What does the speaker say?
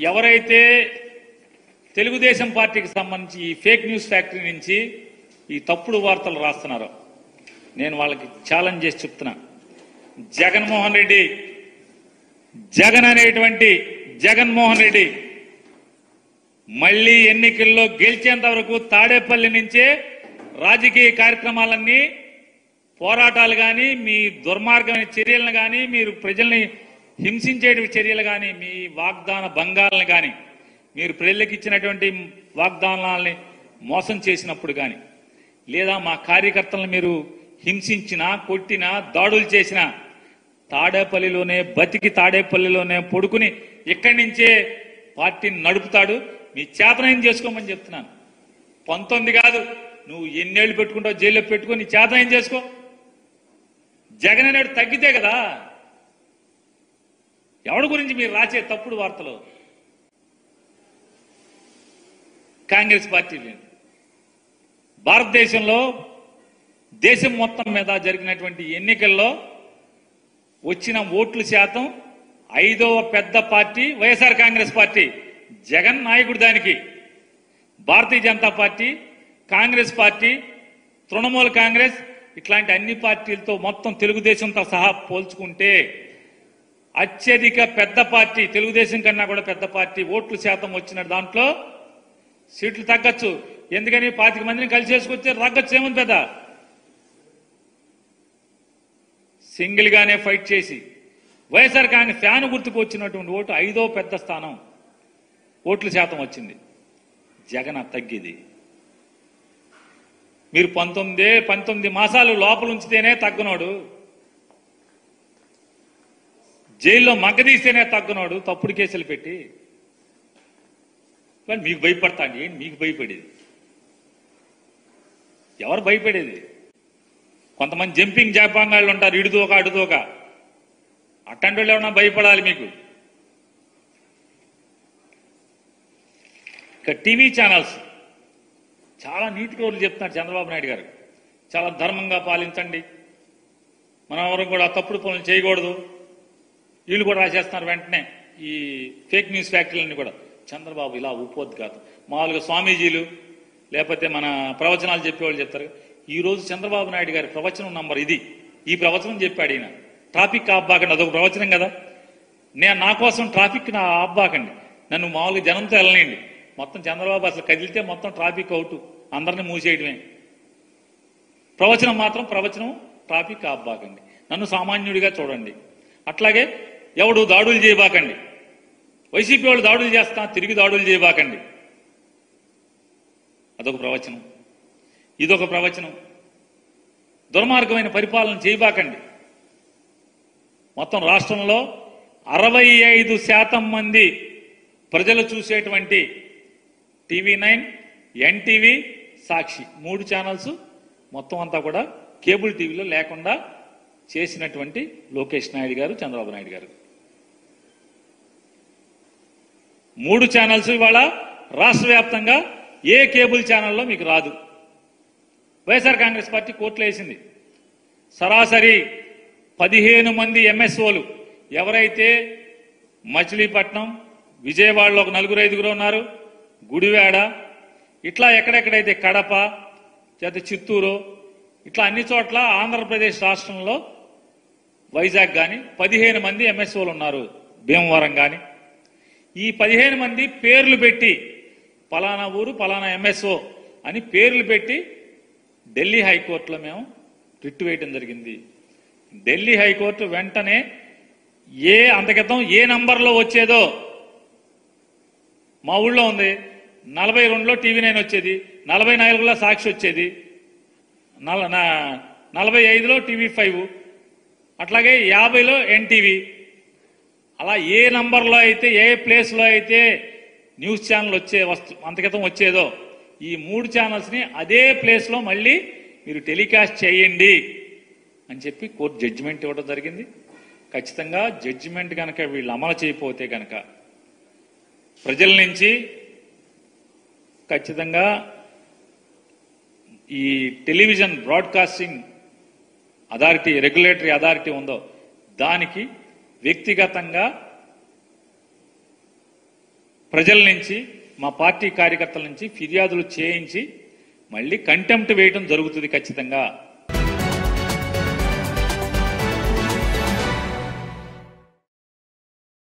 ఎవరైతే తెలుగుదేశం పార్టీకి సంబంధించి ఈ ఫేక్ న్యూస్ ఫ్యాక్టరీ నుంచి ఈ తప్పుడు వార్తలు రాస్తున్నారో నేను వాళ్ళకి ఛాలెంజ్ చేసి చెప్తున్నా. జగన్మోహన్ రెడ్డి, జగన్ అనేటువంటి జగన్మోహన్ రెడ్డి మళ్లీ ఎన్నికల్లో గెలిచేంత వరకు తాడేపల్లి నుంచే రాజకీయ కార్యక్రమాలన్నీ, పోరాటాలు కానీ, మీ దుర్మార్గమైన చర్యలను కానీ, మీరు ప్రజల్ని హింసించే చర్యలు కానీ, మీ వాగ్దాన భంగాలను కానీ, మీరు ప్రజలకు ఇచ్చినటువంటి వాగ్దానాలని మోసం చేసినప్పుడు కానీ, లేదా మా కార్యకర్తలను మీరు హింసించినా, కొట్టినా, దాడులు చేసినా తాడేపల్లిలోనే బతికి తాడేపల్లిలోనే పడుకుని ఇక్కడి నుంచే పార్టీని నడుపుతాడు. మీ చేతనైన చేసుకోమని చెప్తున్నాను. 19 కాదు, నువ్వు ఎన్నేళ్లు పెట్టుకుంటావు జైల్లో పెట్టుకుని చేతనైన చేసుకో. జగన్ అనేడు తగ్గితే కదా. ఎవడి గురించి మీరు రాసే తప్పుడు వార్తలు? కాంగ్రెస్ పార్టీ భారతదేశంలో దేశం మొత్తం మీద జరిగినటువంటి ఎన్నికల్లో వచ్చిన ఓట్ల శాతం 5వ పెద్ద పార్టీ వైఎస్ఆర్ కాంగ్రెస్ పార్టీ. జగన్ నాయకుడు దానికి. భారతీయ జనతా పార్టీ, కాంగ్రెస్ పార్టీ, తృణమూల కాంగ్రెస్ ఇట్లాంటి అన్ని పార్టీలతో మొత్తం తెలుగుదేశంతో సహా పోల్చుకుంటే అత్యధిక పెద్ద పార్టీ, తెలుగుదేశం కన్నా కూడా పెద్ద పార్టీ ఓట్ల శాతం వచ్చిన దాంట్లో సీట్లు తగ్గచ్చు. ఎందుకని 25 మందిని కలిసి చేసుకొచ్చే తగ్గచ్చు. ఏముంది పెద్ద? సింగిల్ గానే ఫైట్ చేసి వైఎస్ఆర్ కాంగ్రెస్ ఫ్యాన్ గుర్తుకు వచ్చినటువంటి ఓటు 5వ పెద్ద స్థానం ఓట్ల శాతం వచ్చింది. జగన్ తగ్గిది. మీరు 19 మాసాలు లోపల ఉంచితేనే తగ్గనోడు, జైల్లో మగ్గదీస్తేనే తగ్గనోడు తప్పుడు కేసులు పెట్టి. కానీ మీకు భయపడతాండి. ఏంటి మీకు భయపడేది? ఎవరు భయపడేది? కొంతమంది జంపింగ్ జాపాంగాళ్ళు ఉంటారు, ఇడుదోక అడుదోక. అట్టంటి వాళ్ళు ఏమన్నా భయపడాలి మీకు? ఇక టీవీ ఛానల్స్ చాలా నీతి కౌరులు చెప్తున్నారు చంద్రబాబు నాయుడు గారు. చాలా ధర్మంగా పాలించండి, మనం ఎవరు కూడా తప్పుడు పనులు చేయకూడదు. వీళ్ళు కూడా రాసేస్తున్నారు వెంటనే ఈ ఫేక్ న్యూస్ ఫ్యాక్టరీలన్నీ కూడా. చంద్రబాబు ఇలా ఉపోద్ఘాతం. మామూలుగా స్వామీజీలు లేకపోతే మన ప్రవచనాలు చెప్పేవాళ్ళు చెప్తారు. ఈ రోజు చంద్రబాబు నాయుడు గారి ప్రవచనం నంబర్ ఇది. ఈ ప్రవచనం చెప్పాడు ఈయన. ట్రాఫిక్ ఆబ్బాకండి, అదొక ప్రవచనం కదా. నా కోసం ట్రాఫిక్ ఆబ్బాకండి, నన్ను మామూలుగా జనంతో వెళ్ళనండి. మొత్తం చంద్రబాబు అసలు కదిలితే మొత్తం ట్రాఫిక్ అవుట్, అందరినీ మూసేయడమే. ప్రవచనం మాత్రం ప్రవచనం ట్రాఫిక్ ఆబ్బాకండి, నన్ను సామాన్యుడిగా చూడండి. అట్లాగే ఎవడు దాడులు చేయబాకండి, వైసీపీ వాళ్ళు దాడులు చేస్తా తిరిగి దాడులు చేయబాకండి, అదొక ప్రవచనం. ఇదొక ప్రవచనం. దుర్మార్గమైన పరిపాలన చేయబాకండి. మొత్తం రాష్ట్రంలో 65% మంది ప్రజలు చూసేటువంటి TV9, ఎన్టీవీ, సాక్షి 3 ఛానల్స్ మొత్తం అంతా కూడా కేబుల్ టీవీలో లేకుండా చేసినటువంటి లోకేష్ నాయుడు గారు, చంద్రబాబు నాయుడు గారు. 3 ఛానల్స్ ఇవాళ రాష్ట్ర వ్యాప్తంగా ఏ కేబుల్ ఛానల్లో మీకు రాదు. వైఎస్ఆర్ కాంగ్రెస్ పార్టీ కోర్టులో వేసింది. సరాసరి 15 మంది ఎంఎస్ఓలు ఎవరైతే మచిలీపట్నం, విజయవాడలో ఒక 4-5 ఉన్నారు, గుడివాడ, ఇట్లా ఎక్కడెక్కడైతే కడప, చిత్తూరు, ఇట్లా అన్ని చోట్ల ఆంధ్రప్రదేశ్ రాష్ట్రంలో వైజాగ్ కానీ 15 మంది ఎంఎస్ఓలు ఉన్నారు. భీమవరం కానీ ఈ 15 మంది పేర్లు పెట్టి పలానా ఊరు పలానా ఎంఎస్ఓ అని పేర్లు పెట్టి ఢిల్లీ హైకోర్టులో మేము రిట్ వేయడం జరిగింది. ఢిల్లీ హైకోర్టు వెంటనే అంతకితం ఏ నంబర్లో వచ్చేదో మా ఊళ్ళో ఉంది. 42లో TV9 వచ్చేది, 44లో సాక్షి వచ్చేది, 45లో TV5, అట్లాగే 50లో ఎన్టీవీ. అలా ఏ నంబర్లో అయితే ఏ ప్లేస్లో అయితే న్యూస్ ఛానల్ అంతకితం వచ్చేదో ఈ 3 ఛానల్స్ని అదే ప్లేస్లో మళ్ళీ మీరు టెలికాస్ట్ చేయండి అని చెప్పి కోర్టు జడ్జిమెంట్ ఇవ్వడం జరిగింది. ఖచ్చితంగా జడ్జిమెంట్ కనుక వీళ్ళు అమలు చేయకపోతే కనుక ప్రజల నుంచి ఖచ్చితంగా ఈ television broadcasting authority, regulatory authority ఉందో దానికి వ్యక్తిగతంగా ప్రజల నుంచి మా పార్టీ కార్యకర్తల నుంచి ఫిర్యాదులు చేయించి మళ్ళీ కంటెంప్ట్ వేయడం జరుగుతుంది ఖచ్చితంగా.